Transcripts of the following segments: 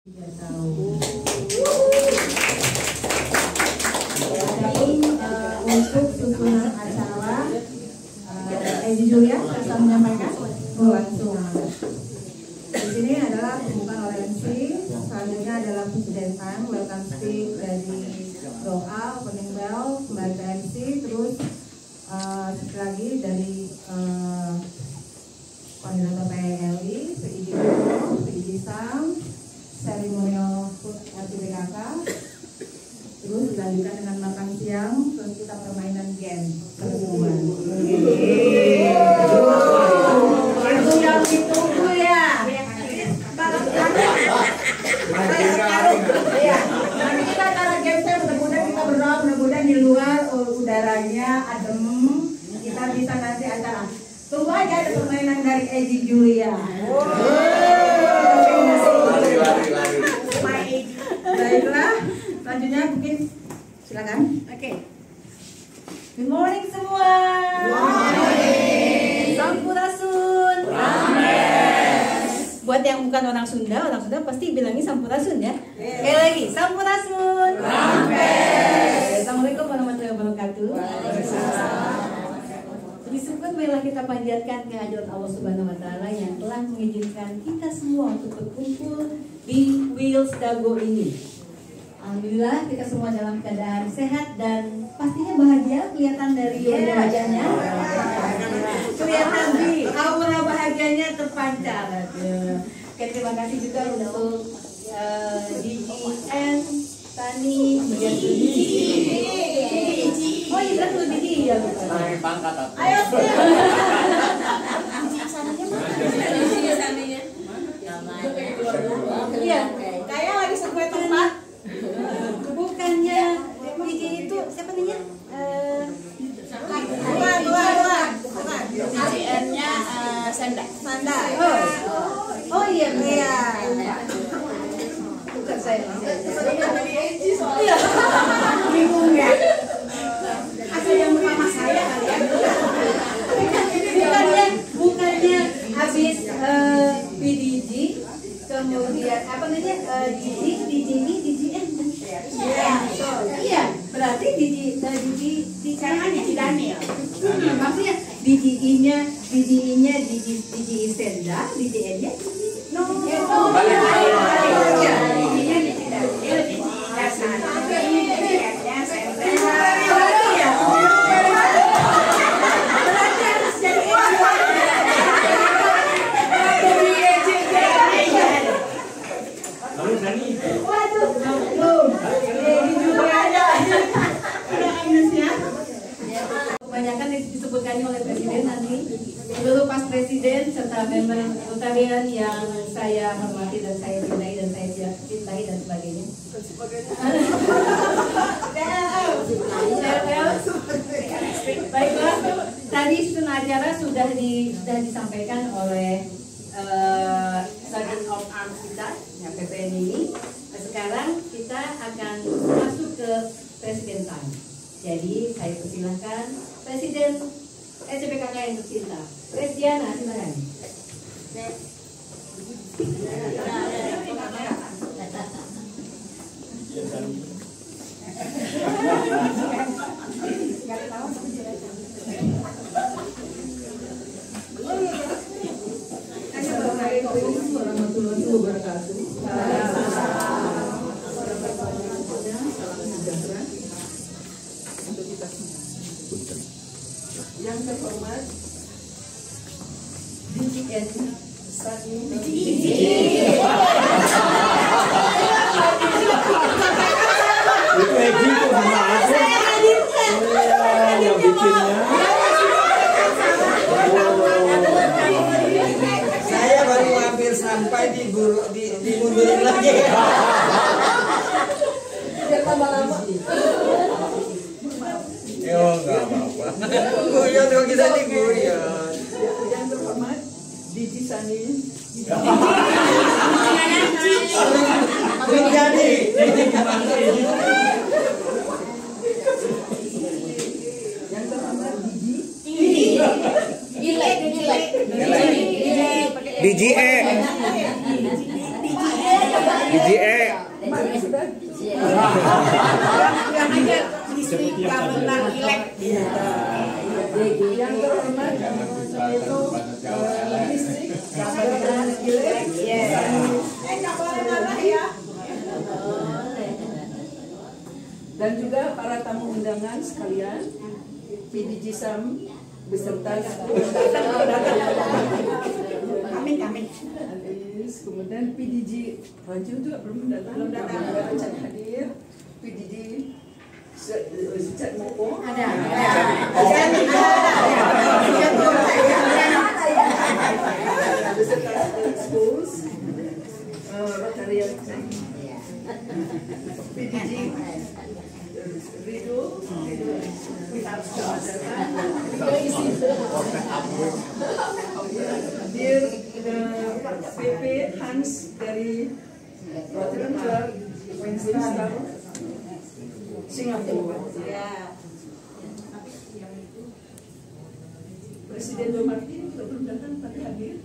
Untuk susunan acara, Edi Julia bisa menyampaikan langsung. Di sini adalah pembukaan oleh MC, selanjutnya adalah presidentan, welcome speech dari doa, opening bell, kembali ke MC, terus sekali lagi dari koordinator PLI, PID Guru, PID Sam, seremonial food RTPKK, terus dilanjutkan dengan makan siang, terus kita permainan game pertemuan. Itu yang ditunggu ya. Nanti kita antara game saya mudah-mudahan kita berdoa, mudah-mudahan di luar udaranya adem, kita bisa nanti acara. Tunggu aja ada permainan dari Edi Julia. Baiklah, selanjutnya mungkin silakan. Oke. Good morning semua. Good morning. Sampurasun. Buat yang bukan orang Sunda pasti bilangnya Sampurasun ya. Sekali lagi, Sampurasun. Assalamualaikum warahmatullahi wabarakatuh. Syukur marilah kita panjatkan kehadirat Allah Subhanahu wa taala yang telah mengizinkan kita semua untuk berkumpul di Wheels Dago ini. Alhamdulillah kita semua dalam keadaan sehat dan pastinya bahagia, kelihatan dari wajahnya. Kelihatan di aura bahagianya terpancar. Oke, terima kasih juga untuk DGN, Tani, oh iya tuh Didi ya. Pangkat apa? Ayo. Iya, kayak lagi sesuai tempat. Bukannya Didi itu siapa namanya? Bukan. DGN-nya Sanda. Oh iya. Bukan saya. Iya. Bingung ya. Ada yang bersama saya kali ya. Bukannya habis PDG kemudian apa namanya DGN. Iya, berarti DGI Daniel. Maksudnya DGI-nya DGI Senda, DGN-nya kebanyakan disebutkannya oleh Presiden nanti seluruh pas Presiden serta member Rotarian yang saya hormati dan saya cintai dan sebagainya. Baiklah, tadi susunan acara sudah disampaikan oleh Sergeant of Arms kita, ya, PPN ini. Sekarang kita akan masuk ke Presiden Time. Jadi saya persilahkan Presiden SCPKK yang tercinta, Presdiana, silakan. Assalamualaikum warahmatullahi wabarakatuh. Yang terhormat DGN Itu Egi tuh sama aku. Yang bikinnya. Saya baru hampir sampai dimundurin lagi. Biar tambah lama. Yo, nggak apa-apa. Guyon dong kita nih guyon. Yang terhormat Didi Sani. Belum jadi. Yang terhormat Didi. Gilek. DGE. DJE. Yang terhormat itu listrik dan juga para tamu undangan sekalian, PDG Sam beserta kemudian PDG Rancu juga belum datang hadir, PDG Sejak Moko ada schools Rotarian PDG Rido hadir PP Hans dari Rotterdam Club Winston Singapura. Presiden Domarti belum datang tapi hadir.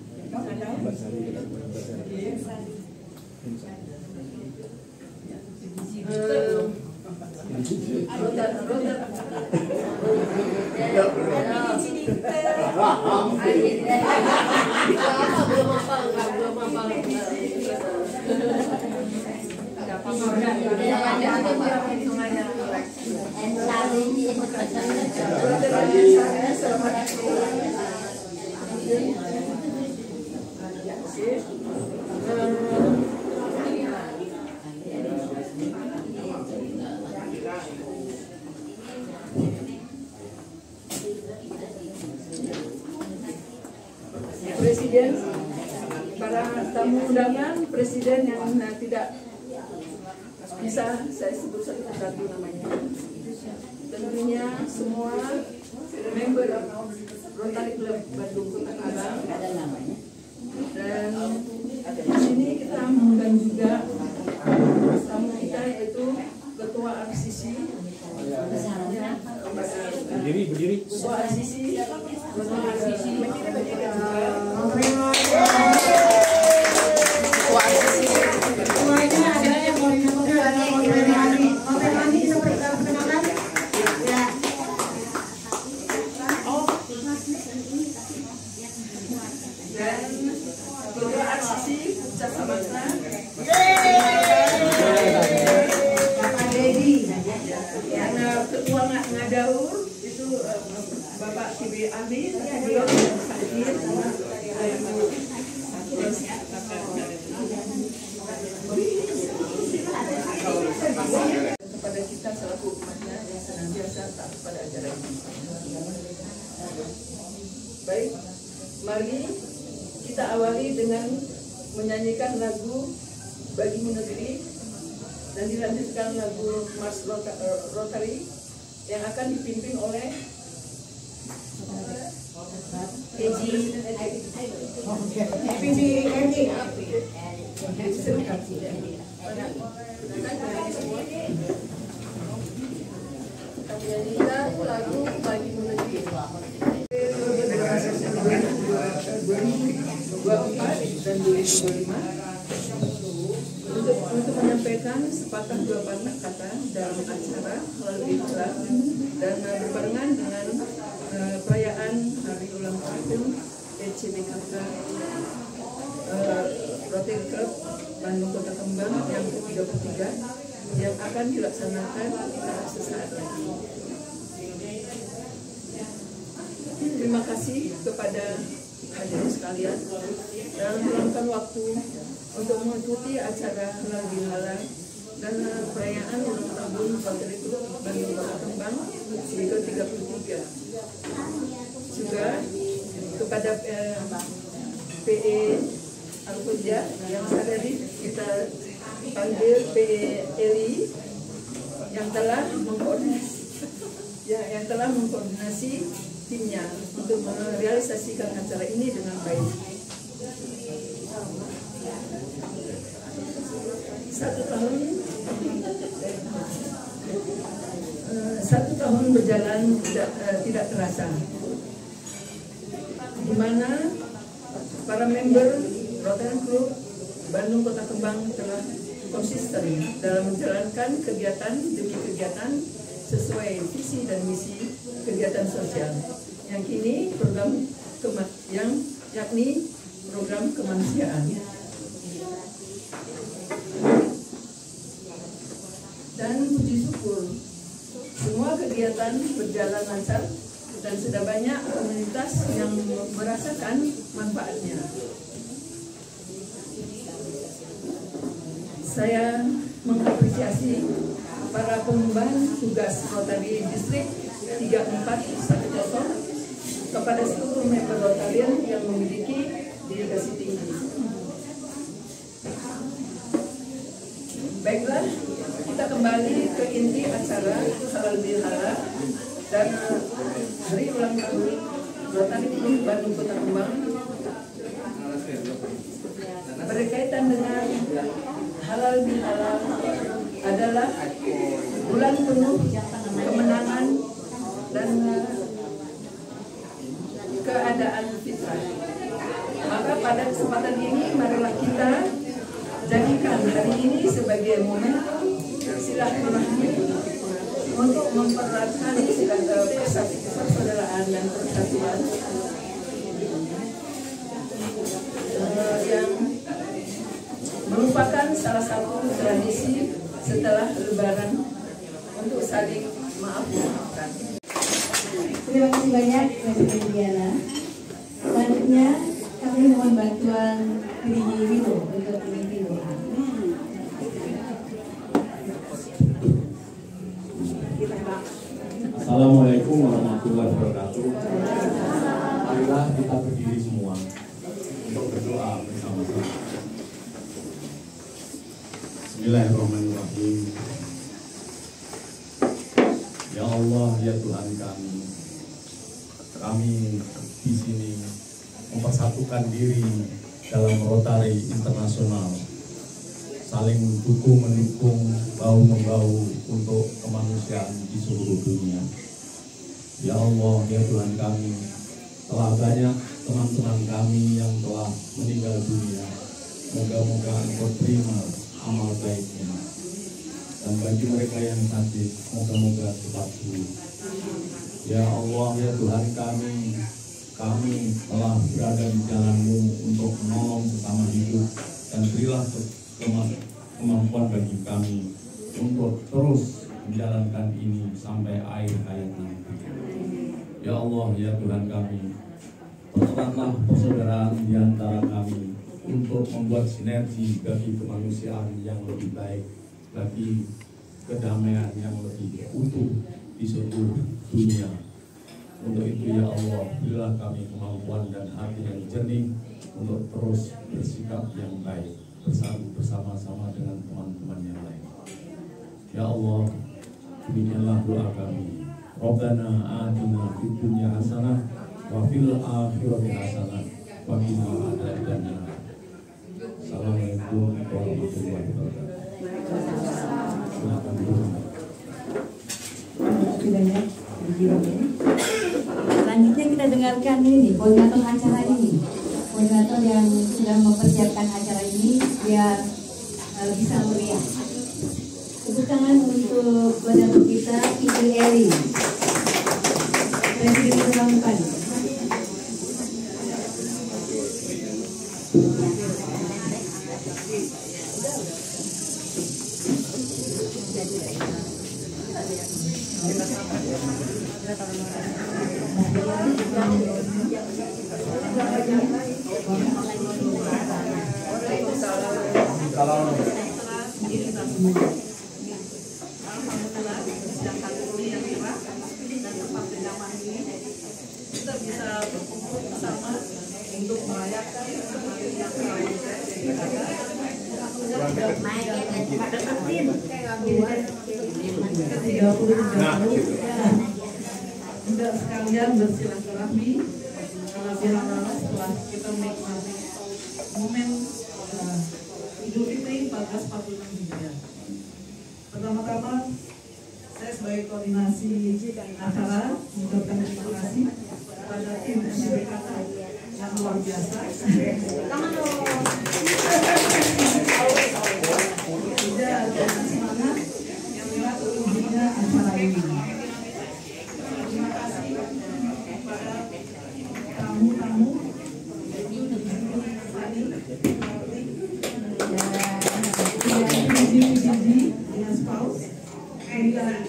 Presiden, para tamu undangan, presiden yang tidak bisa saya sebut satu-satu namanya. Tentunya semua member Rotary Club Bandung Kota Kembang ada namanya. Dan di sini kita mengundang juga tamu kita yaitu Ketua RCC. Berdiri. Ketua RCC. Ketua Ngadaur itu Bapak Kibi Amin, beliau hadir kepada kita selaku umatnya yang senantiasa taat pada ajaran ini. Baik, mari kita awali dengan menyanyikan lagu Bagimu Negeri dan dilanjutkan lagu Mars Rotary yang akan dipimpin oleh menyanyikan lagu Bagimu Negeri 2024 dan 2025 untuk menyampaikan sepatah dua patah kata dalam acara melalui iklan dan berbarengan dengan perayaan hari ulang tahun ECBKK Rotary Club Bandung Kota Kembang yang ke-33 yang akan dilaksanakan sesaat lagi. Terima kasih kepada hadirin sekalian dalam meluangkan waktu untuk mengikuti acara halal bihalal dan perayaan ulang tahun Rotary Club Bandung Kota Kembang ke-33. Juga kepada PE Al-Hujjah yang tadi kita panggil PE Eli yang telah mengkoordinasi timnya untuk merealisasikan acara ini dengan baik. Satu tahun berjalan tidak terasa, di mana para member Rotary Club Bandung Kota Kembang telah konsisten dalam menjalankan kegiatan demi kegiatan sesuai visi dan misi kegiatan sosial yang kini yakni program kemanusiaan. Dan puji syukur semua kegiatan berjalan lancar dan sudah banyak komunitas yang merasakan manfaatnya. Saya mengapresiasi para pengemban tugas Rotary Distrik 3410 kepada seluruh member Rotarian yang memiliki delegasi tinggi. Baiklah, kita kembali ke inti acara halal bihalal dan hari ulang tahun Rotary Klub Bandung Kota Kembang berkaitan dengan halal bihalal adalah bulan penuh kemenangan dan keadaan fitrah. Maka pada kesempatan ini marilah kita jadikan hari ini sebagai momentum silaturahmi untuk mempererat persaudaraan dan persatuan yang merupakan salah satu tradisi setelah Lebaran untuk saling maaf-maafkan. Terima kasih banyak Presiden Diana. Selanjutnya kami mohon bantuan Diri Widow untuk memimpin doa. Assalamualaikum warahmatullahi wabarakatuh. Marilah kita berdiri semua untuk berdoa bersama-sama. Bismillahirrahmanirrahim. Ya Allah, ya Tuhan kami di sini mempersatukan diri dalam Rotary Internasional, saling mendukung, bahu-membahu untuk kemanusiaan di seluruh dunia. Ya Allah, ya Tuhan kami, telah banyak teman-teman kami yang telah meninggal dunia. Moga-moga Engkau terima amal baiknya. Dan bagi mereka yang sakit, moga-moga cepat sembuh. Ya Allah, ya Tuhan kami telah berada di jalan-Mu untuk menolong sesama hidup, dan berilah kemampuan bagi kami untuk terus menjalankan ini sampai akhir hayat nanti. Ya Allah, ya Tuhan kami, pereratlah persaudaraan di antara kami untuk membuat sinergi bagi kemanusiaan yang lebih baik, bagi kedamaian yang lebih utuh di seluruh dunia. Untuk itu ya Allah, berilah kami kemampuan dan hati yang jernih untuk terus bersikap yang baik, bersama-sama dengan teman-teman yang lain. Ya Allah, demikianlah doa kami. Rabbana atina fid dunya hasanah wa fil akhirati hasanah wa qina adzabannar. Assalamualaikum warahmatullahi wabarakatuh. Silakan dulu. Terima kasih banyak. Selanjutnya kita dengarkan ini koordinator acara ini, koordinator yang sedang mempersiapkan acara ini biar bisa meriah. Tepuk tangan untuk koordinator kita, Ibu Eli, Presiden Kebangsaan. Alhamdulillah, sedang kami yang cerah dan tempat nyaman ini kita bisa berkumpul bersama untuk merayakan hari yang Tidak sekalian bersilaturahmi setelah kita menikmati momen Idul Fitri 1446 Hijriah. Pertama-tama saya sebagai koordinasi acara mengucapkan terima kasih kepada tim SBKK yang luar biasa. House, dan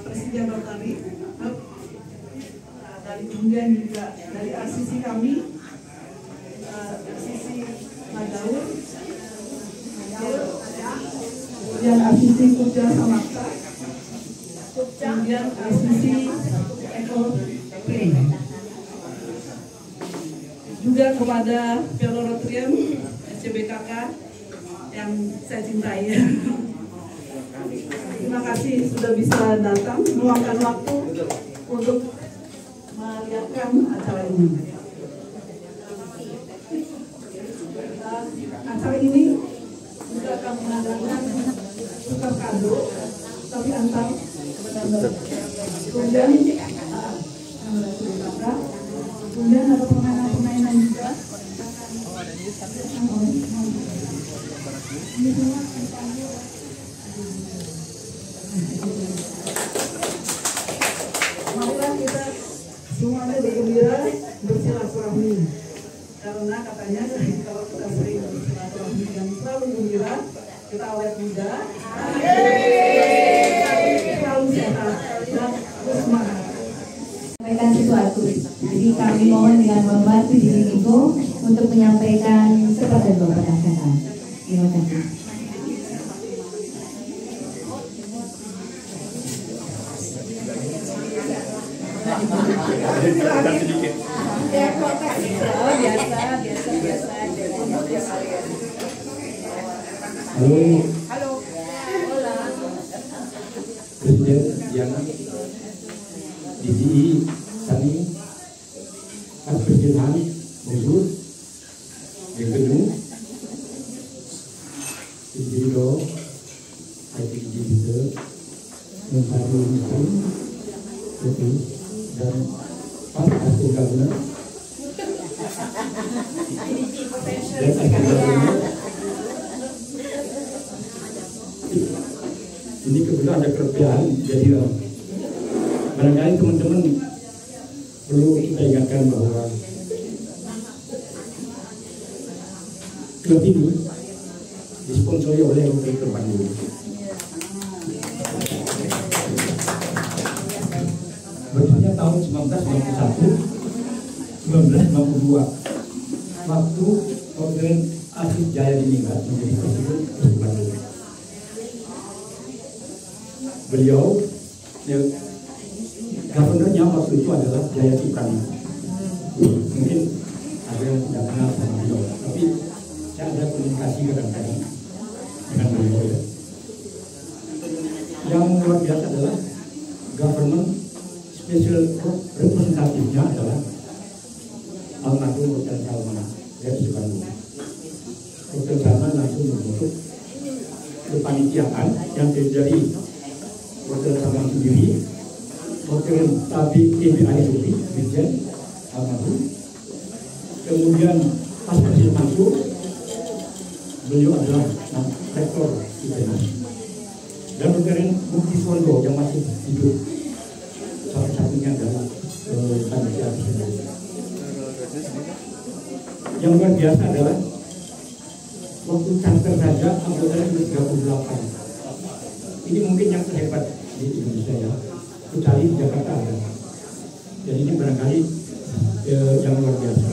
Presiden Rotary, dan kemudian juga dari RCC kami, RCC Madaur, kemudian RCC Kubja Samakta, kemudian RCC Eko Pring. Juga kepada fellow Rotarian SCBKK yang saya cintai. Terima kasih sudah bisa datang, meluangkan waktu untuk melihatkan acara ini. Acara ini juga akan mengadakan tukar kado, tapi antar kemudian kemudian ada permainan juga. Marilah kita semuanya bergembira bersilaturahmi, karena katanya kalau kita sering bersilaturahmi dan selalu gembira, kita awet muda, selalu sehat dan bersemangat. Menyampaikan sesuatu. Jadi kami mohon dengan hormat Diri Miko untuk menyampaikan seperti Bapak katakan. Terima kasih. Halo. Presiden Diana, DCI Sani, Mas Presiden Han, Bungsus, Gedung, Individu, IT Digital, Menteri Menteri, dan Pak Asli Kabinet, dan Kabinet. Ini kebetulan ada kelebihan, jadi barangkali teman-teman perlu kita ingatkan bahwa klub ini disponsori oleh Rotary Klub Bandung. Berdirinya tahun 1991, 1992, waktu Rotary Asif Jaya meninggal menjadi presiden Klub Bandung. Beliau, governornya waktu itu adalah Jayati Prana. Mungkin ada yang tidak kenal sama beliau, tapi saya ada komunikasi kadang-kadang dengan beliau. Ya. Yang luar biasa adalah government special representatifnya adalah almarhum Dr. Salman dari Bandung. Dr. Salman langsung membentuk kepanitiaan yang terdiri Dr. Salman sendiri, Dr. Tabi TBI Rupi, Dirjen almarhum, kemudian Pas Presiden Mansur, beliau adalah rektor IPNAS, dan Dr. Mukti Sondo yang masih hidup, salah satunya adalah panitia tersebut. Yang luar biasa adalah waktu kantor saja anggotanya sudah 38. Ini mungkin yang terhebat di Indonesia ya, kecuali di Jakarta ada. Jadi ini barangkali yang luar biasa.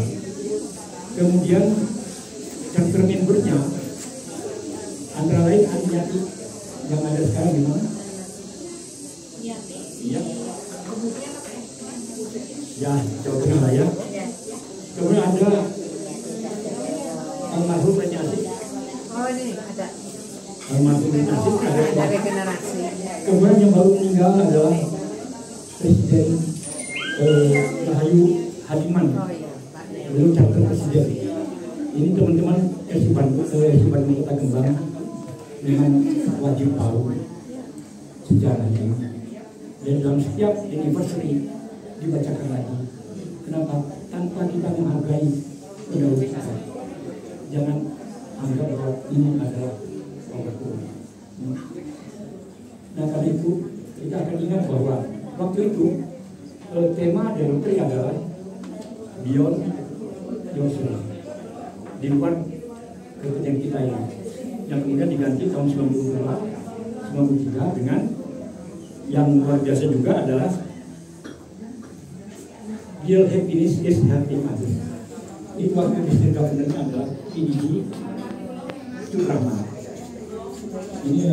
Kemudian chapter membernya antara lain Aniati yang ada sekarang di mana? Iya. Ya, Jawa Tengah lah ya. Kemudian ada almarhum Aniati. Oh ini ada. Almarhum Aniati Ada regenerasi. Kemudian yang baru meninggal adalah Presiden Rahayu Hadiman. Belum chapter presiden. Ini teman-teman SI Bandung Kota Kembang memang wajib tahu sejarahnya. Dan dalam setiap anniversary dibacakan lagi. Kenapa? Tanpa kita menghargai pendahulu kita. Jangan anggap bahwa ini adalah waktu. Nah karena itu kita akan ingat bahwa waktu itu tema dari Rotary adalah Beyond Yourself, di luar kepentingan kita ini, yang kemudian diganti tahun 92 93 dengan yang luar biasa juga adalah real happiness is helping others. Itu waktu district governornya adalah PDG Cukrama. Ini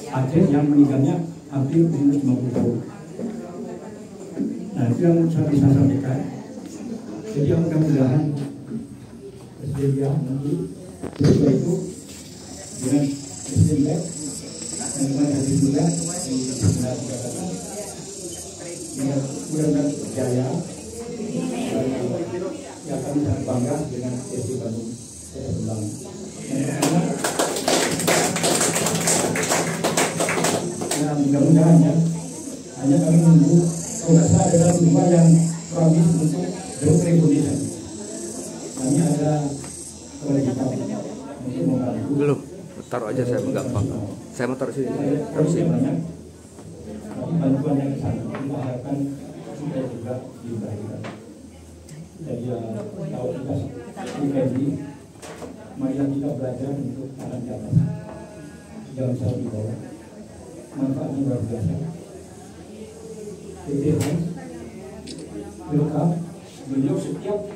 Aceh yang meninggalnya hampir umur 50 tahun. Nah itu yang saya bisa sampaikan. Jadi yang mudah-mudahan Australia nanti setelah itu dengan Australia dan dengan hati juga mudah-mudahan berjaya. Ya kami sangat bangga dengan SC Bandung Kota Kembang. Ya mudah-mudahan ya, hanya kami menunggu kalau nggak salah ada rumah yang promis untuk job recognition. Kami ada kewajiban untuk membantu. Belum, taruh aja saya menggampang. Saya mau taruh sini. Terus banyak. Tapi bantuan yang sana kita harapkan kita juga diberikan. Jadi kalau kita di marilah kita belajar untuk tangan di atas, jangan selalu di bawah. Manfaatnya luar biasa. PT Hans, welcome. Beliau setiap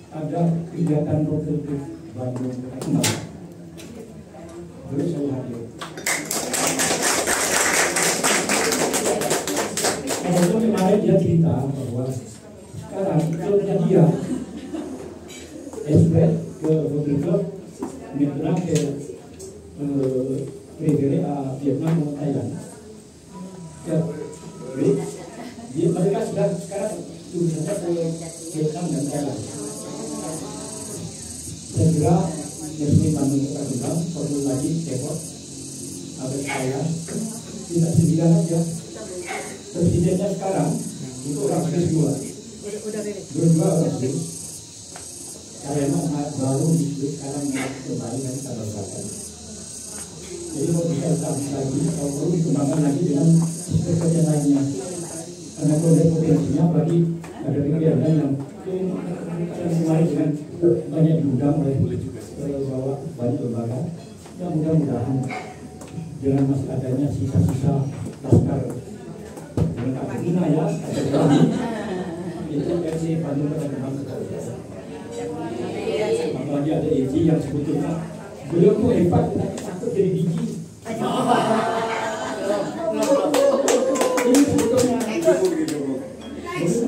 ada kegiatan produktif Bandung Kembang, beliau selalu hadir. Kalau kemarin dia cerita bahwa sekarang klubnya dia spread ke hotel club menyeberang ke Vietnam atau Thailand. Ya, mereka sudah sekarang sudah ke Vietnam dan Thailand. Saya kira resmi Bandung Kota Kembang perlu lagi repot agar saya tidak sendirian aja. Presidennya sekarang itu orang Swiss dua orang Swiss. Karena baru sekarang kembali dari Kabupaten. Jadi mau bisa lagi, kalau perlu dikembangkan lagi dengan pekerjaan lainnya. Karena kalau potensinya bagi ada kegiatan yang kemarin dengan banyak diundang oleh bahwa banyak lembaga. Ya mudah-mudahan dengan masih adanya sisa-sisa laskar dengan Kabupaten ya, itu FC Bandung Kota Kembang. Apalagi ada EJ yang sebetulnya beliau tuh hebat, takut jadi biji. Ini sebetulnya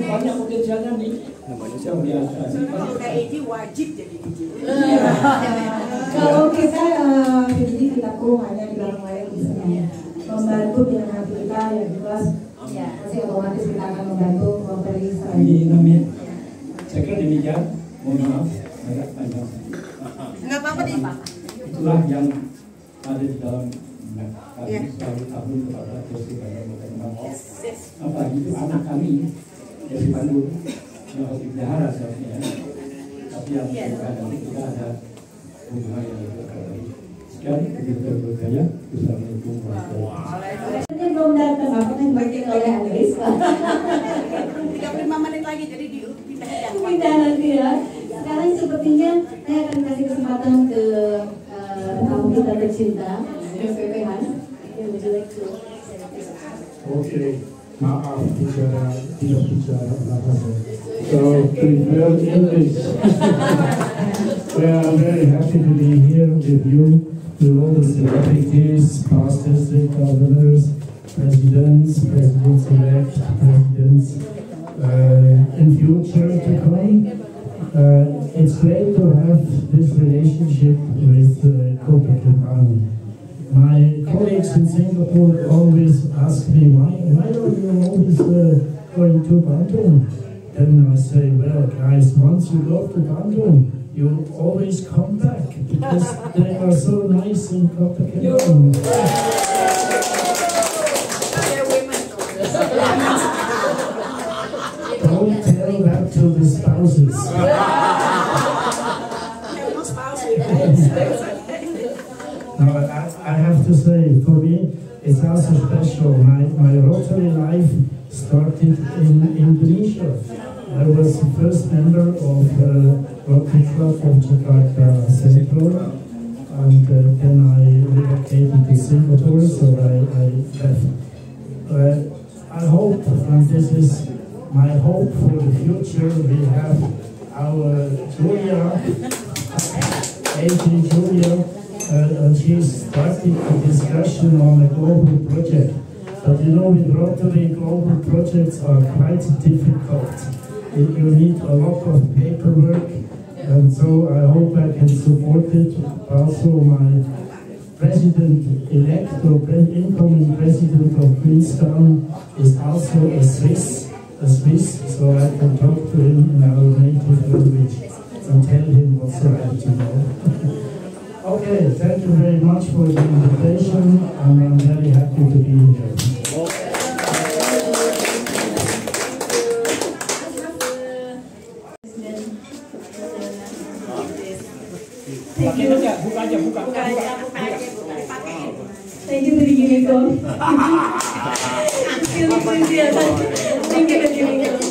banyak potensialnya nih. Yang biasa. Kalau udah EJ wajib jadi biji. Kalau kita jadi kita hanya di belakang layar bisa membantu dengan hati kita yang jelas. Pasti otomatis kita akan membantu memberi Amin. Saya kira demikian. Mohon maaf. Agak panjang. Enggak apa-apa deh, Pak. Itulah yang ada di dalam kami selalu tabung kepada Desi Bandung Kota Kembang. Apalagi itu anak kami Desi Bandung yang harus dipelihara seharusnya. Tapi yang nanti kita ada hubungan yang lebih dekat. Sekian, begitu berjaya. Assalamualaikum warahmatullahi wabarakatuh. Belum datang, apa yang bagian oleh Andres? 35 menit lagi, jadi pindah nanti ya. Sekarang sepertinya saya akan kasih kesempatan ke tamu kita tercinta, FPP Hans. Oke, maaf tidak bicara bahasa. So prefer English. We are very happy to be here with you, with all the celebrities, past district governors, presidents-elect, presidents in future to come. It's great to have this relationship with Kota Kembang. My colleagues in Singapore always ask me, why don't you always going to Bandung? Then I say, well guys, once you go to Bandung, you always come back because they are so nice in Kota Kembang. Don't tell that to the spouses. Now, I have to say, for me, it's also special. My Rotary life started in Indonesia. I was the first member of Rotary Club of Jakarta Central, and then I relocated to Singapore, so I left. I hope, and this is my hope for the future, we have our Julia, 18 Julia, and she's starting a discussion on a global project. But you know, with Rotary, global projects are quite difficult. You need a lot of paperwork, and so I hope I can support it. Also, my president-elect or incoming president of Queenstown is also a Swiss, so I can talk to him in our native language and tell him what's right, you know. Okay, thank you very much for the invitation, and I'm very happy to be here. Thank you to the unicorn. Thank you to the unicorn.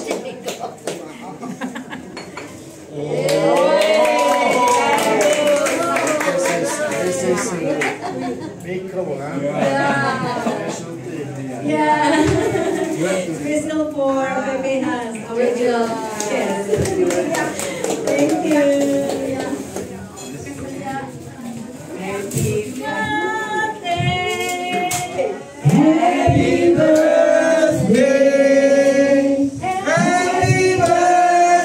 Yeah. Crystal for Pepenas, original. Yes. Thank you. Happy birthday, happy birthday to you. Happy birthday to you. Happy birthday. Happy birthday to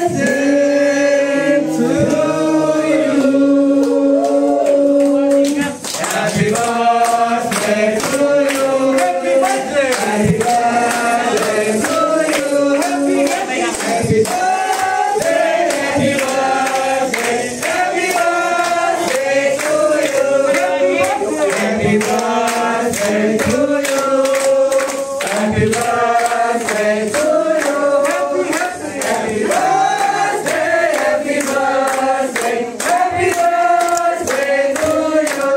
you. Happy birthday. Happy birthday. Happy birthday. Happy birthday to you. Happy birthday. Happy birthday to you. Happy birthday to you. Happy birthday. Happy birthday. Happy birthday. Happy birthday to you.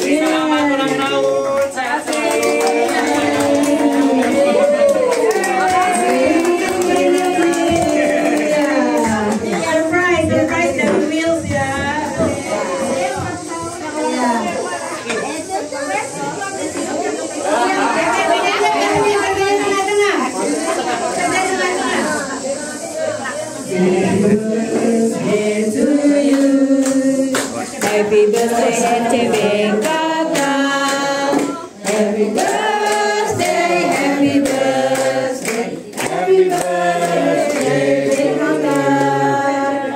Selamat ulang tahun. Surprise dari Wheels ya. Happy birthday to Kakak. Happy birthday, happy birthday, happy birthday Kakak.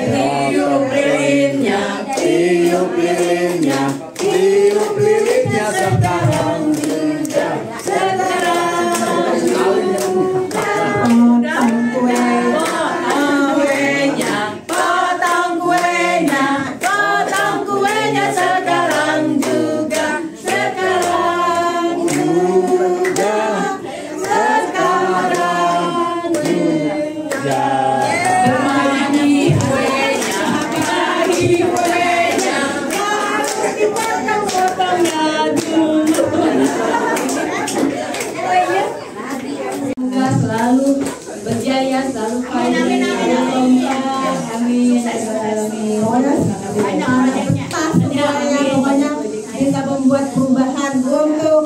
Tiup lilinnya, tiup lilinnya, tiup lilinnya sekarang juga. Sekarang potong kuenya, potong kuenya, potong kuenya sekarang juga, sekarang juga, sekarang juga. Bagi kuenya, bagi kuenya, harus dipotong-potongnya dulu. Semoga selalu berjaya, selalu kaya, amin, amin. Pokoknya bisa membuat perubahan untuk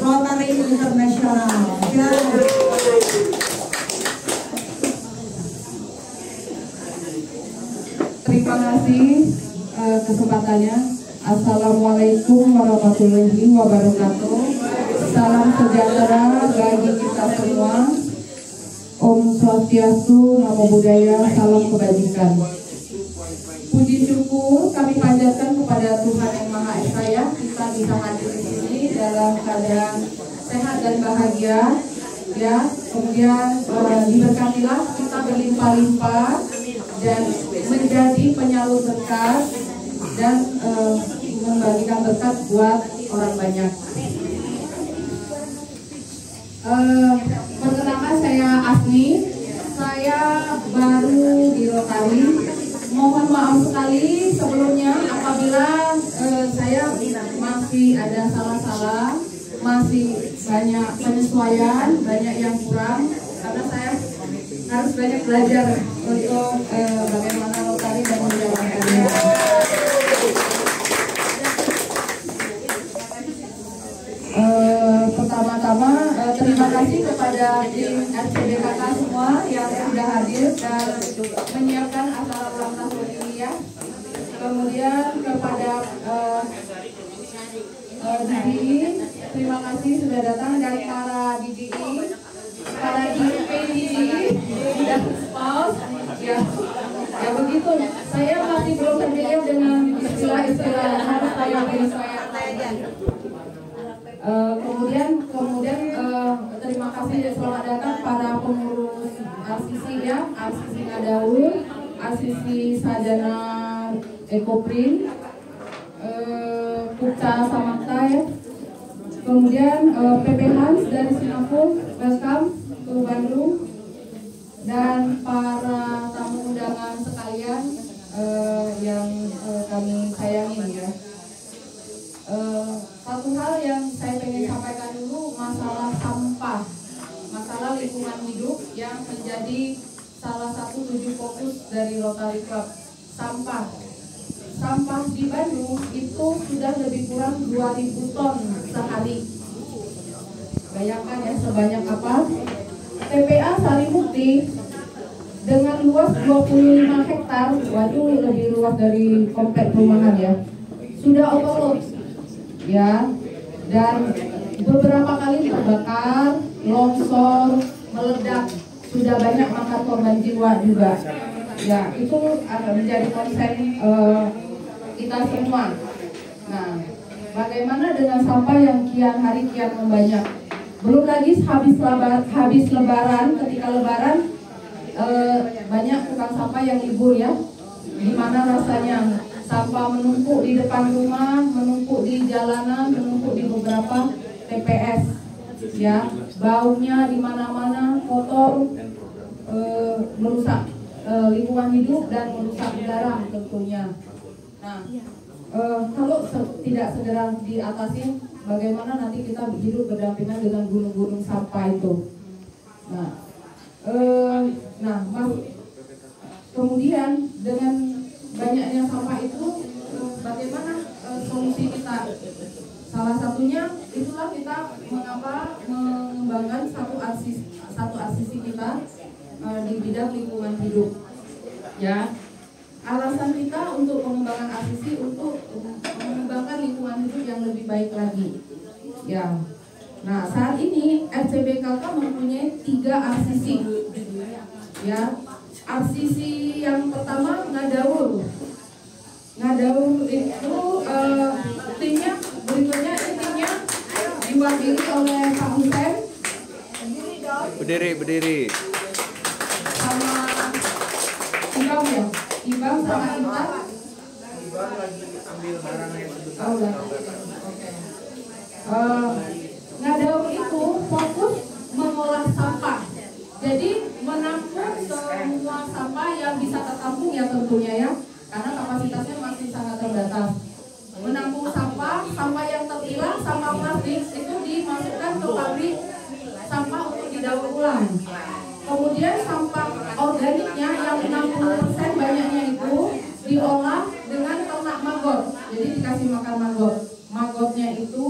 Rotary Internasional. Terima kasih kesempatannya. Assalamualaikum warahmatullahi wabarakatuh. Salam sejahtera bagi kita semua. Om Swastiastu, Namo Buddhaya, salam kebajikan. Puji syukur kami panjatkan kepada Tuhan Yang Maha Esa ya, kita bisa hadir di sini dalam keadaan sehat dan bahagia ya. Kemudian diberkatilah kita berlimpah-limpah dan menjadi penyalur berkat dan membagikan berkat buat orang banyak. Perkenalkan, saya Asni, saya baru di Rotary. Mohon maaf sekali sebelumnya apabila saya masih ada salah-salah, masih banyak penyesuaian, banyak yang kurang, karena saya harus banyak belajar untuk bagaimana Rotary dan menjalankan. Pertama-tama terima kasih kepada tim RCBKK semua yang sudah hadir dan menyiapkan acara ulang tahun ini ya. Kemudian kepada DDI, terima kasih sudah datang, dan para DDI, para DDI dan spouse ya. Ya begitu. Saya masih belum familiar dengan istilah-istilah harus saya penyesuaian lagi. Kemudian terima kasih dan selamat datang para pengurus RCC ya, RCC Ngadaul, RCC Sajana Ekoprint, Pukta Samakta ya. Kemudian PP Hans dari Singapura, welcome ke Bandung, dan para tamu undangan sekalian yang kami sayangi ya. Satu hal yang saya ingin sampaikan dulu, masalah sampah, masalah lingkungan hidup yang menjadi salah satu tujuan fokus dari Rotary Club. Sampah di Bandung itu sudah lebih kurang 2.000 ton sehari. Bayangkan ya sebanyak apa. TPA Sarimukti dengan luas 25 hektar, waduh lebih luas dari komplek perumahan ya, sudah overload ya, dan beberapa kali terbakar, longsor, meledak, sudah banyak makan korban jiwa juga ya. Itu akan menjadi konsen kita semua. Nah, bagaimana dengan sampah yang kian hari kian membanyak? Belum lagi habis lebaran, ketika lebaran banyak tukang sampah yang libur ya. Gimana rasanya sampah menumpuk di depan rumah, menumpuk di jalanan, menumpuk di beberapa TPS ya. Baunya di mana-mana, kotor, merusak lingkungan hidup dan merusak udara tentunya. Nah, kalau tidak segera diatasi, bagaimana nanti kita hidup berdampingan dengan gunung-gunung sampah itu? Kemudian dengan banyaknya sampah itu, bagaimana solusi kita? Salah satunya itulah kita mengembangkan satu RCC kita di bidang lingkungan hidup. Ya, alasan kita untuk pengembangan RCC untuk mengembangkan lingkungan hidup yang lebih baik lagi. Ya, nah saat ini RCBKK mempunyai 3 RCC. Ya, RCC yang pertama Ngadaul. Ngadaul itu timnya berikutnya, timnya diwakili oleh Pak Husen. Berdiri. Sama Ibam ya, Ibam sama Intan. Ibam lagi ambil barang yang sebesar. Oke. Ngadaul itu fokus mengolah sampah. Jadi menampung semua sampah yang bisa tertampung ya tentunya ya, karena kapasitasnya masih sangat terbatas. Menampung sampah yang terpilah, sampah plastik itu dimasukkan ke pabrik sampah untuk didaur ulang. Kemudian sampah organiknya yang 60% banyaknya itu diolah dengan ternak maggot. Jadi dikasih makan maggot. Maggotnya itu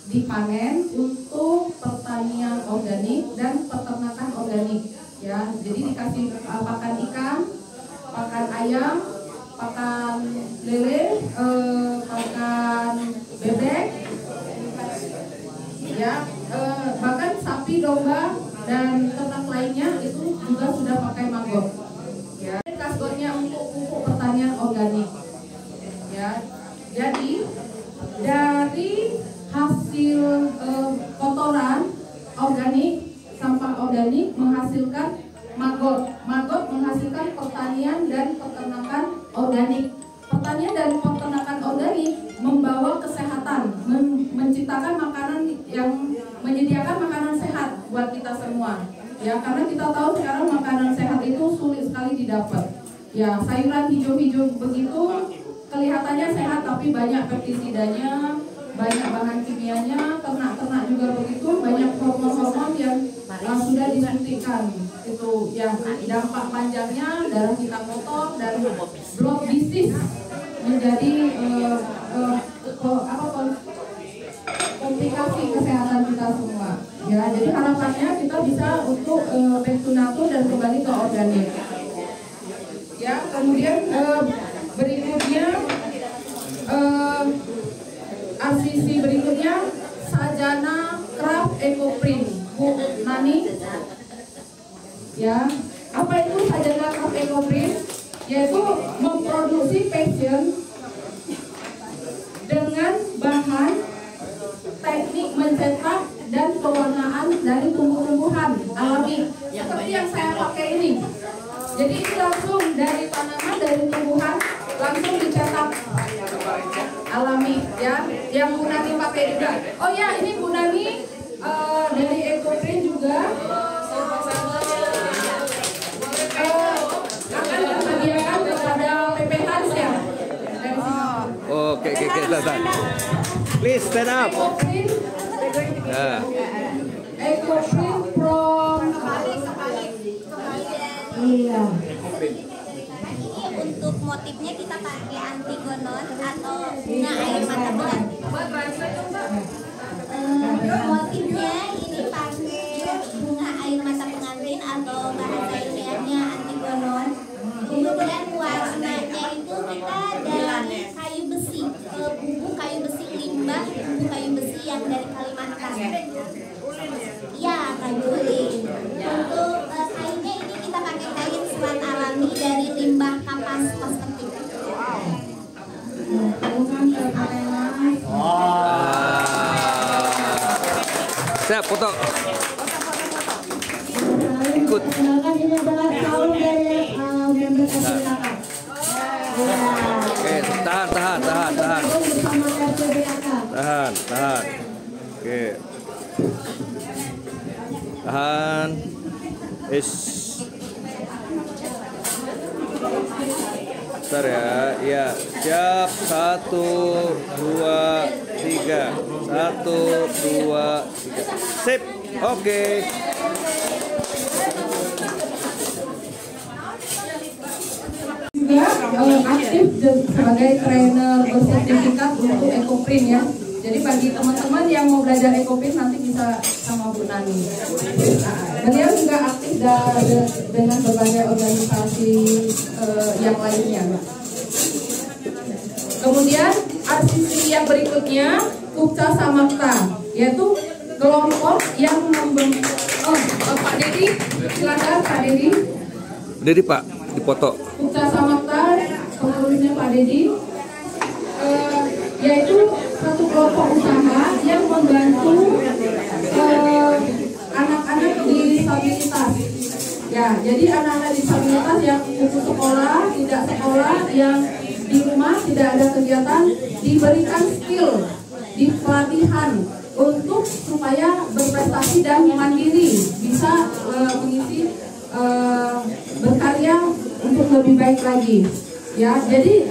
dipanen untuk pertanian organik dan peternakan organik. Ya, jadi dikasih pakan ikan, pakan ayam, pakan lele, pakan bebek, ya, bahkan sapi, domba dan ternak lainnya itu juga sudah pakai maggot. Ya, kasgotnya untuk pupuk pertanian organik. Ya, jadi dari hasil kotoran organik, sampah organik menghasilkan maggot. Maggot menghasilkan pertanian dan peternakan organik. Pertanian dan peternakan organik membawa kesehatan, menciptakan makanan yang menyediakan makanan sehat buat kita semua. Ya, karena kita tahu sekarang makanan sehat itu sulit sekali didapat. Ya, sayuran hijau-hijau begitu kelihatannya sehat tapi banyak pestisidanya, banyak bahan kimianya. Ternak-ternak juga begitu, banyak hormon-hormon yang sudah disuntikan. Itu ya dampak panjangnya darah kita kotor dan blood disease menjadi komplikasi kesehatan kita semua. Ya, jadi harapannya kita bisa untuk back to natur dan kembali ke organik. Ya, kemudian berikutnya RCC berikutnya Sajana Craft Ecoprint. Bu Nani, ya, apa itu Sajana Craft Ecoprint? Yaitu memproduksi fashion dengan bahan teknik mencetak dan pewarnaan dari tumbuh-tumbuhan alami seperti yang saya pakai ini. Jadi ini langsung dari tanaman, dari tumbuhan langsung dicetak alami, ya. Yang Bu Nani pakai juga. Oh ya, ini Bu Nani dari Ecoprint juga akan disediakan kepada PPH ya. Oke, datang. Please stand up. Ecoprint from iya. Untuk motifnya kita pakai antigonon atau bunga air mata pengantin. Motifnya ini pakai bunga air mata pengantin atau bahasa ilmiahnya antigonon. Kemudian warnanya itu kita dari kayu besi, bubuk kayu besi limbah, bubuk kayu besi yang dari Kalimantan. Ya, kayu ulin. Untuk kayunya ini kita pakai kain serat alami dari limbah kapas kosmetik. Siap, foto. Ikut. Oke, tahan. Oke. Tahan. Bentar ya. Iya, siap. 1, 2, 3. 1, 2, 3. Sip. Oke. Juga aktif sebagai trainer bersertifikat untuk Ecoprint ya. Jadi bagi teman-teman yang mau belajar Ecoprint nanti bisa sama Bu Nani. Beliau juga aktif dengan berbagai organisasi yang lainnya. Kemudian RCC yang berikutnya Kupca Samakta, yaitu kelompok yang membentuk. Pak Dedi, silakan Pak Dedi. Dedi Pak, dipoto. Kupca Samakta, pengurusnya Pak Dedi, yaitu satu kelompok usaha yang membantu anak-anak disabilitas. Ya, jadi anak-anak disabilitas yang putus sekolah, tidak sekolah, yang di rumah tidak ada kegiatan, diberikan skill, di pelatihan untuk supaya berprestasi dan mandiri, bisa mengisi berkarya untuk lebih baik lagi. Ya, jadi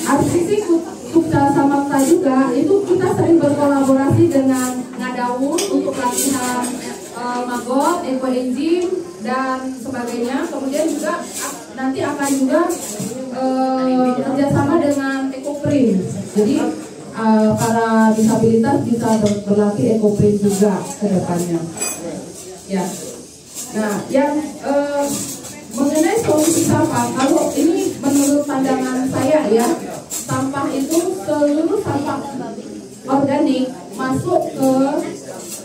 RCC Kupca Samakta juga itu kita sering berkolaborasi dengan Ngadaun untuk pelatihan maggot, ekoenzim dan sebagainya. Kemudian juga nanti akan juga kerjasama dengan Ecoprint. Jadi para disabilitas bisa berlatih Ecoprint juga ke depannya. Ya. Nah, yang mengenai solusi sampah, kalau ini menurut pandangan saya ya, sampah itu seluruh sampah organik masuk ke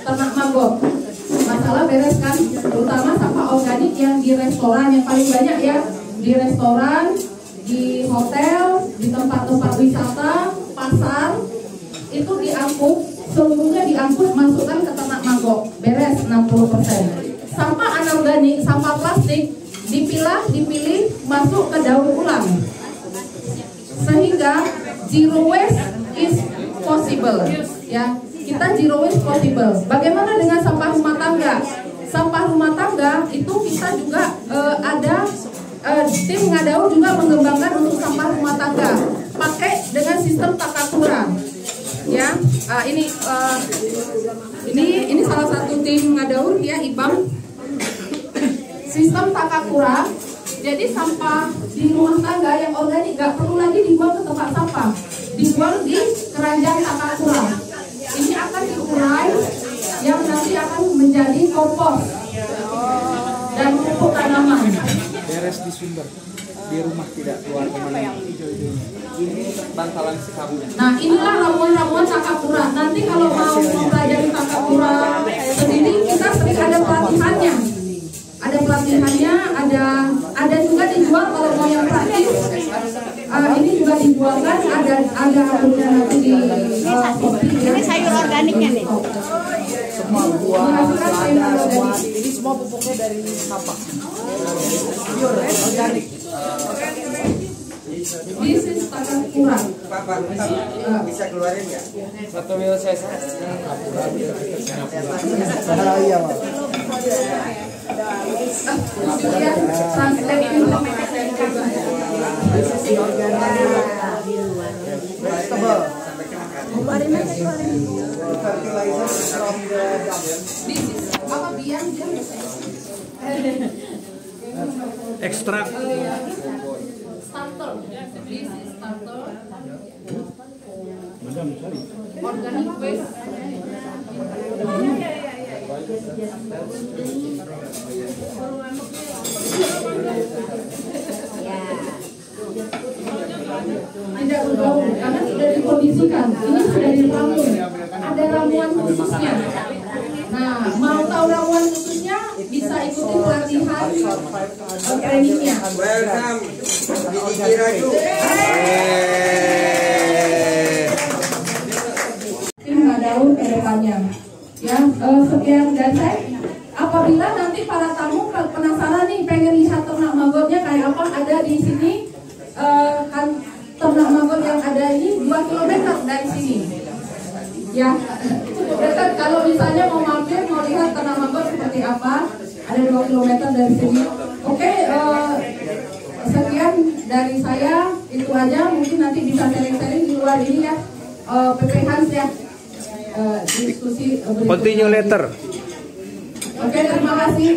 ternak maggot. Masalah beres kan, terutama sampah organik yang di restoran yang paling banyak ya, di restoran, di hotel, di tempat-tempat wisata, pasar, itu diangkut, seluruhnya diangkut masukkan ke ternak maggot, beres 60%. Sampah anorganik, sampah plastik dipilah, dipilih, masuk ke daur ulang, sehingga zero waste is possible. Ya, kita zero waste possible. Bagaimana dengan sampah rumah tangga? Sampah rumah tangga itu kita juga ada tim Ngadaun juga mengembangkan untuk sampah rumah tangga, pakai dengan sistem takakura. Ya, ini salah satu tim Ngadaur ya IBAM. Sistem Takakura. Jadi sampah di rumah tangga yang organik nggak perlu lagi dibuang ke tempat sampah, dibuang di keranjang Takakura. Ini akan diurai yang nanti akan menjadi kompos dan pupuk tanaman. Beres di sumber, di rumah tidak keluar kemana. Ini bantalan sekabunya. Nah inilah ramuan-ramuan Takakura. Nanti kalau mau mempelajari Takakura sendiri kita sering ada pelatihannya. Ada pelatihannya, ada juga dijual kalau mau yang praktis. Ini juga dijualkan, ada punya nanti di Ini sayur organiknya nih. Semua buah, selada, semua ini semua pupuknya dari sampah. Pure organik. This is Takakura. Pak, bisa keluarin nggak? Satu mil saya. Iya, Pak. Ekstrak. Starter. This is starter. Organic waste. Tidak berbau karena sudah dikondisikan. Ini sudah diramu. Ada ramuan khususnya. Nah, mau tahu ramuan khususnya bisa ikuti pelatihan trainingnya. Welcome. Di Raju. Tim Ngadaur ke depannya. Ya, sekian dari saya. Apabila nanti para tamu penasaran nih pengen lihat ternak magotnya kayak apa, ada di sini kan ternak magot yang ada ini 2 km dari sini. Ya, dekat. Kalau misalnya mau mampir mau lihat ternak magot seperti apa, ada 2 km dari sini. Oke, sekian dari saya, itu aja. Mungkin nanti bisa sharing-sharing di luar ini ya, PP Hans ya. Diskusi Continue later. Oke, terima kasih.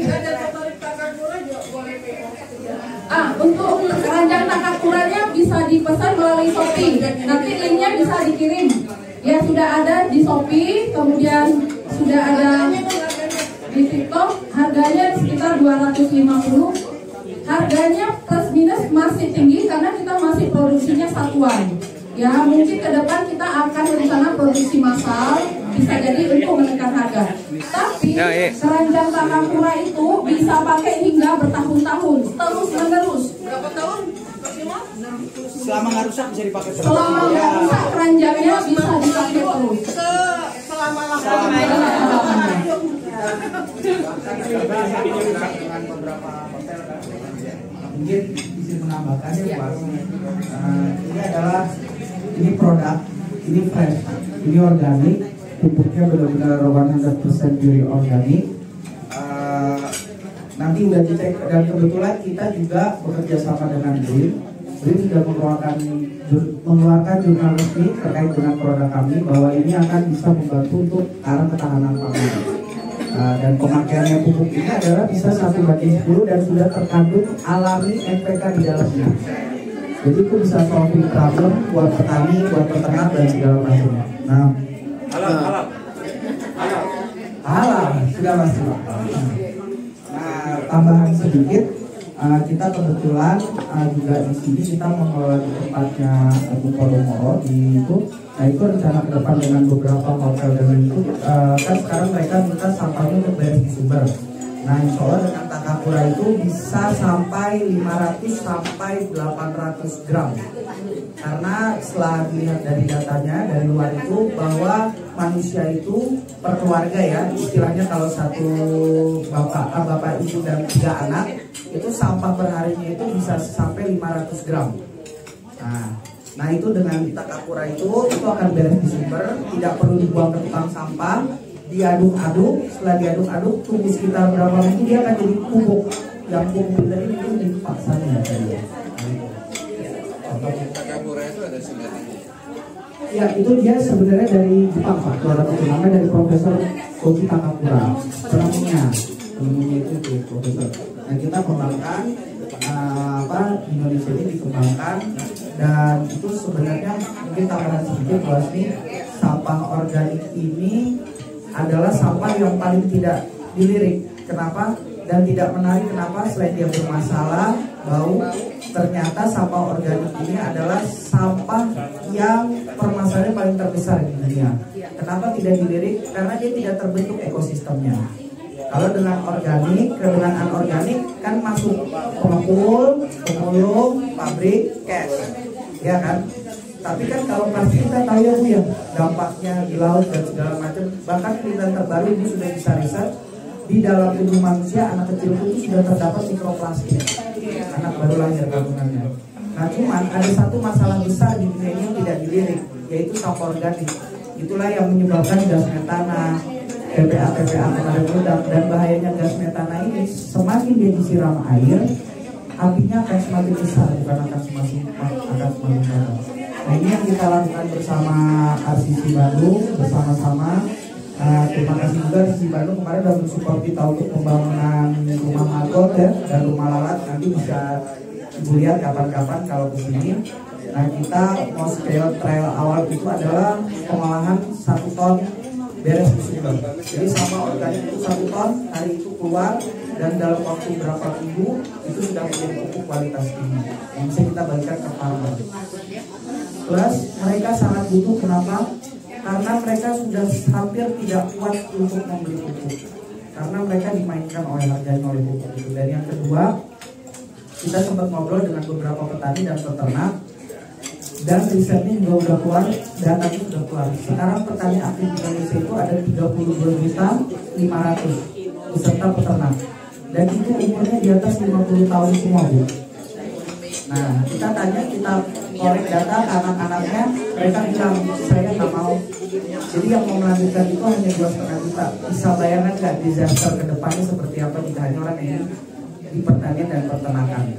Untuk keranjang Takakuranya bisa dipesan melalui Shopee. Nanti linknya bisa dikirim. Ya, sudah ada di Shopee, kemudian sudah ada di TikTok. Harganya sekitar 250. Harganya plus minus masih tinggi karena kita masih produksinya satuan. Ya, mungkin ke depan kita akan rencana produksi massal, bisa jadi untuk menekan harga. Tapi keranjang Takakura itu bisa pakai hingga bertahun-tahun, terus menerus. Berapa tahun? Selama nggak rusak bisa dipakai terus. Selama nggak rusak keranjangnya bisa dipakai terus. Dengan beberapa hotel kan, mungkin bisa menambahkan ya Pak. Ini adalah produk, ini fresh, ini organik, pupuknya benar-benar 100% pure organik. Nanti udah dicek dan kebetulan kita juga bekerja sama dengan BRIN. BRIN sudah mengeluarkan jurnal resmi terkait dengan produk kami bahwa ini akan bisa membantu untuk arah ketahanan pangan. Dan pemakaiannya pupuk ini adalah bisa 1/10 dan sudah terkandung alami NPK di dalamnya. Jadi itu bisa solving problem buat petani, buat peternak dan segala macamnya. Nah, halal sudah pasti Pak. Nah, tambahan sedikit, kita kebetulan juga di sini kita mengelola di tempatnya Bung Podomoro di itu. Nah itu rencana ke depan dengan beberapa hotel dan itu kan sekarang mereka minta sampahnya untuk beres di sumber. Nah insya Allah dengan Takakura itu bisa sampai 500 sampai 800 gram. Karena setelah dilihat dari datanya dari luar itu bahwa manusia itu per keluarga ya, istilahnya kalau satu bapak ibu dan 3 anak itu sampah perharinya itu bisa sampai 500 gram. Nah itu dengan Takakura itu akan beres di sumber, tidak perlu dibuang ke tukang sampah, diaduk-aduk, setelah diaduk-aduk tunggu sekitar berapa menit dia akan jadi pupuk. Yang pupuk tadi mungkin di paksanya tadi ya. Takakura itu ada singkatannya? Ya, itu dia sebenarnya dari Jepang Pak, produk itu namanya dari Profesor Koji Takakura, penemunya itu Profesor. Nah, kita kembangkan Indonesia ini dikembangkan, dan itu sebenarnya mungkin tambahan sedikit bahwa ini sampah organik ini adalah sampah yang paling tidak dilirik. Kenapa? Dan tidak menarik. Kenapa? Selain dia bermasalah, bau, ternyata sampah organik ini adalah sampah yang permasalahannya paling terbesar di dunia. Kenapa tidak dilirik? Karena dia tidak terbentuk ekosistemnya. Kalau dengan organik, dengan anorganik kan masuk pengepul, pemulung, pabrik, cash, ya kan? Tapi kan kalau plastik kita tahu ya Bu ya, dampaknya di laut dan segala macam. Bahkan penelitian terbaru ini sudah bisa riset, di dalam tubuh manusia anak kecil itu sudah terdapat mikroplastik. Anak baru lahir kandungannya. Nah, cuman ada satu masalah besar di dunia ini yang tidak dilirik, yaitu sampah organik. Itulah yang menyebabkan gas metana, TPA pemadam ledak, dan bahayanya gas metana ini semakin dia disiram air, apinya akan semakin besar, bukan akan semakin besar. Nah, ini yang kita lakukan bersama RCC Bandung bersama-sama. Terima kasih juga RCC Bandung kemarin sudah mensupport kita untuk pembangunan rumah magot ya, dan rumah lalat. Nanti bisa Ibu lihat kapan-kapan kalau kesini. Nah, kita mau trial awal itu adalah pengolahan 1 ton beres di sumber. Jadi sampah organik itu 1 ton hari itu keluar, dan dalam waktu berapa minggu itu sudah menjadi pupuk kualitas tinggi yang bisa kita bagikan ke farmer. Plus mereka sangat butuh. Kenapa? Karena mereka sudah hampir tidak kuat untuk membeli pupuk, karena mereka dimainkan oleh harganya oleh pupuk itu. Dan yang kedua, kita sempat ngobrol dengan beberapa petani dan peternak, dan risetnya juga udah keluar, datanya sudah keluar. Sekarang petani aktif di Indonesia itu ada 32.500.000 beserta peternak, dan itu umurnya di atas 50 tahun semua Bu. Nah, kita tanya, kita korek data ke anak-anaknya, mereka bilang saya nggak mau. Jadi yang mau melanjutkan itu hanya 2,5 juta. Bisa bayangkan nggak disaster ke depannya seperti apa jika hanya orang yang di pertanian dan peternakan.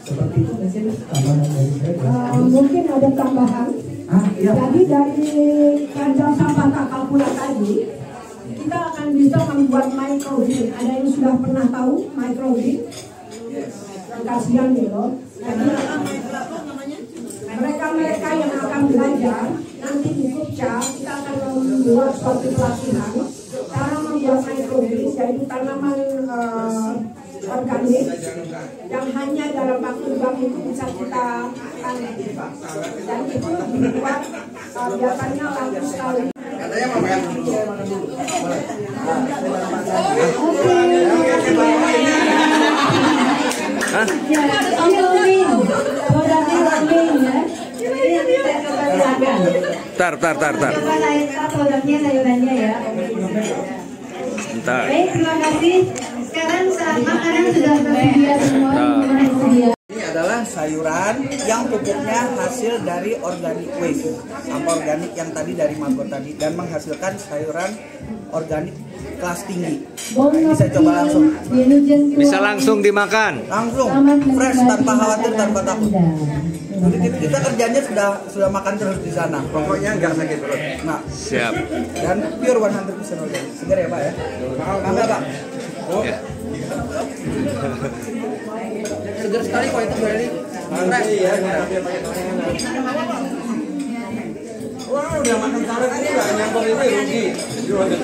Seperti itu mungkin tambahan dari saya. Mungkin ada tambahan. Iya. Jadi dari kandang sampah Takakura tadi, kita akan bisa membuat microgreen. Ada yang sudah pernah tahu microgreen? Kasihan gitu. Mereka yang akan belajar nanti di Kupca, kita akan membuat suatu pelatihan cara membuat microgreen, yaitu tanaman organik yang hanya dalam waktu 2 minggu bisa kita tanam, dan itu dibuat biasanya laku sekali. Katanya mau makan dulu. Tar. Coba produknya sayurannya ya. Bentar. Baik, terima kasih. Sekarang makanan sudah tersedia semua. Ini adalah sayuran yang pupuknya hasil dari organic waste, sampah organik yang tadi dari magot tadi, dan menghasilkan sayuran organik kelas tinggi. Bisa coba langsung. Bisa langsung dimakan. Langsung, fresh, tanpa khawatir, tanpa takut. Jadi kita kerjanya sudah makan terus di sana. Pokoknya nggak sakit perut. Nah, siap. Dan pure 100% organik. Segar ya Pak ya? Bangga Pak. Ya. Segar sekali kok itu dari. Iya. Wah, udah makan salad ini nggak nyambung ini rugi.